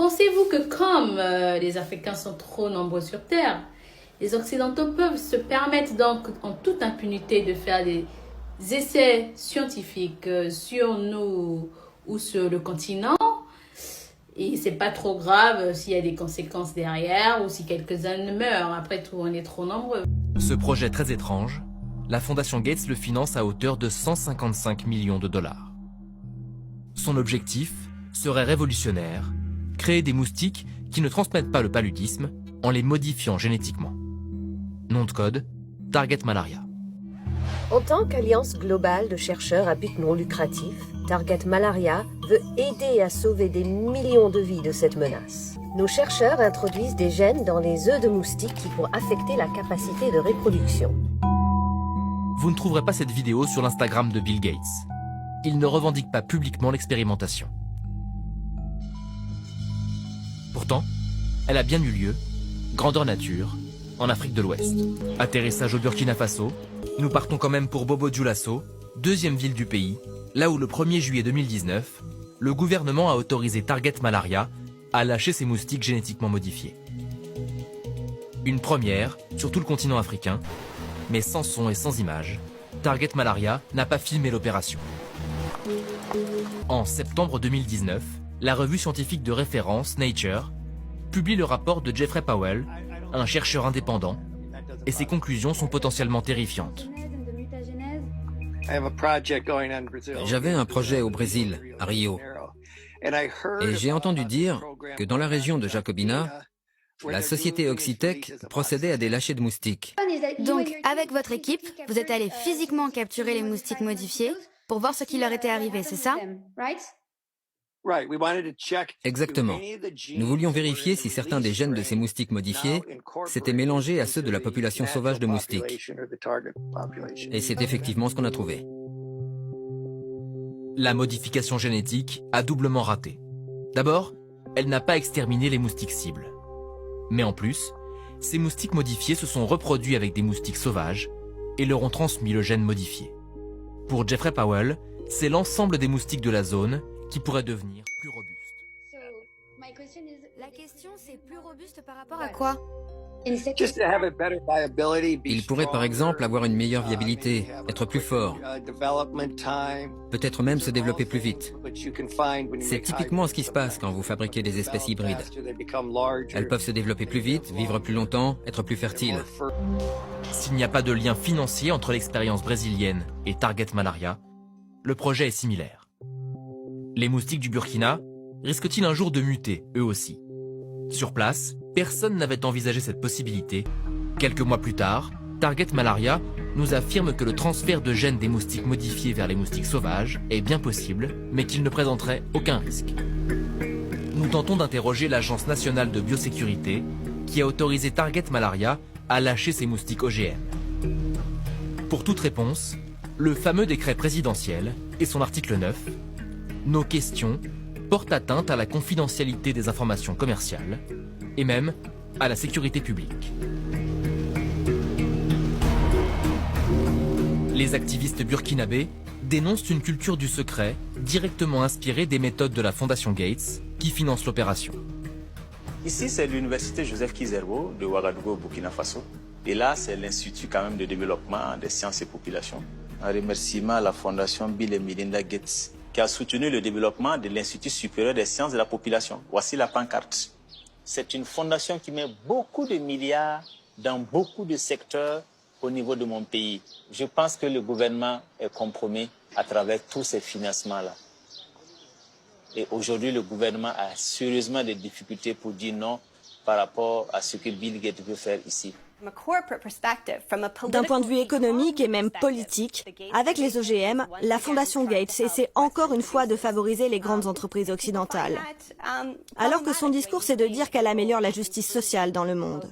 Pensez-vous que comme les Africains sont trop nombreux sur Terre, les Occidentaux peuvent se permettre donc en toute impunité de faire des essais scientifiques sur nous ou sur le continent? Et c'est pas trop grave s'il y a des conséquences derrière ou si quelques-uns meurent. Après tout, on est trop nombreux. Ce projet très étrange, la Fondation Gates le finance à hauteur de 155 millions de dollars. Son objectif serait révolutionnaire, créer des moustiques qui ne transmettent pas le paludisme en les modifiant génétiquement. Nom de code, Target Malaria. En tant qu'alliance globale de chercheurs à but non lucratif, Target Malaria veut aider à sauver des millions de vies de cette menace. Nos chercheurs introduisent des gènes dans les œufs de moustiques qui vont affecter la capacité de reproduction. Vous ne trouverez pas cette vidéo sur l'Instagram de Bill Gates. Il ne revendique pas publiquement l'expérimentation. Pourtant, elle a bien eu lieu, grandeur nature, en Afrique de l'Ouest. Atterrissage au Burkina Faso, nous partons quand même pour Bobo Dioulasso, deuxième ville du pays, là où le 1er juillet 2019, le gouvernement a autorisé Target Malaria à lâcher ses moustiques génétiquement modifiés. Une première sur tout le continent africain, mais sans son et sans image, Target Malaria n'a pas filmé l'opération. En septembre 2019, la revue scientifique de référence Nature publie le rapport de Jeffrey Powell, un chercheur indépendant, et ses conclusions sont potentiellement terrifiantes. J'avais un projet au Brésil, à Rio, et j'ai entendu dire que dans la région de Jacobina, la société Oxitec procédait à des lâchers de moustiques. Donc, avec votre équipe, vous êtes allé physiquement capturer les moustiques modifiés pour voir ce qui leur était arrivé, c'est ça? Exactement. Nous voulions vérifier si certains des gènes de ces moustiques modifiés s'étaient mélangés à ceux de la population sauvage de moustiques. Et c'est effectivement ce qu'on a trouvé. La modification génétique a doublement raté. D'abord, elle n'a pas exterminé les moustiques cibles. Mais en plus, ces moustiques modifiés se sont reproduits avec des moustiques sauvages et leur ont transmis le gène modifié. Pour Jeffrey Powell, c'est l'ensemble des moustiques de la zone qui pourraient devenir plus robustes. La question, c'est plus robuste par rapport à quoi? Ils pourraient par exemple avoir une meilleure viabilité, être plus forts, peut-être même se développer plus vite. C'est typiquement ce qui se passe quand vous fabriquez des espèces hybrides. Elles peuvent se développer plus vite, vivre plus longtemps, être plus fertiles. S'il n'y a pas de lien financier entre l'expérience brésilienne et Target Malaria, le projet est similaire. Les moustiques du Burkina risquent-ils un jour de muter, eux aussi? Sur place, personne n'avait envisagé cette possibilité. Quelques mois plus tard, Target Malaria nous affirme que le transfert de gènes des moustiques modifiés vers les moustiques sauvages est bien possible, mais qu'il ne présenterait aucun risque. Nous tentons d'interroger l'Agence nationale de biosécurité qui a autorisé Target Malaria à lâcher ces moustiques OGM. Pour toute réponse, le fameux décret présidentiel et son article 9, nos questions portent atteinte à la confidentialité des informations commerciales et même à la sécurité publique. Les activistes burkinabés dénoncent une culture du secret directement inspirée des méthodes de la Fondation Gates qui finance l'opération. Ici, c'est l'université Joseph Kizerbo de Ouagadougou, Burkina Faso. Et là, c'est l'Institut quand même de développement des sciences et populations. Un remerciement à la Fondation Bill et Melinda Gates qui a soutenu le développement de l'Institut supérieur des sciences de la population. Voici la pancarte. C'est une fondation qui met beaucoup de milliards dans beaucoup de secteurs au niveau de mon pays. Je pense que le gouvernement est compromis à travers tous ces financements-là. Et aujourd'hui, le gouvernement a sérieusement des difficultés pour dire non par rapport à ce que Bill Gates veut faire ici. D'un point de vue économique et même politique, avec les OGM, la Fondation Gates essaie encore une fois de favoriser les grandes entreprises occidentales. Alors que son discours, c'est de dire qu'elle améliore la justice sociale dans le monde.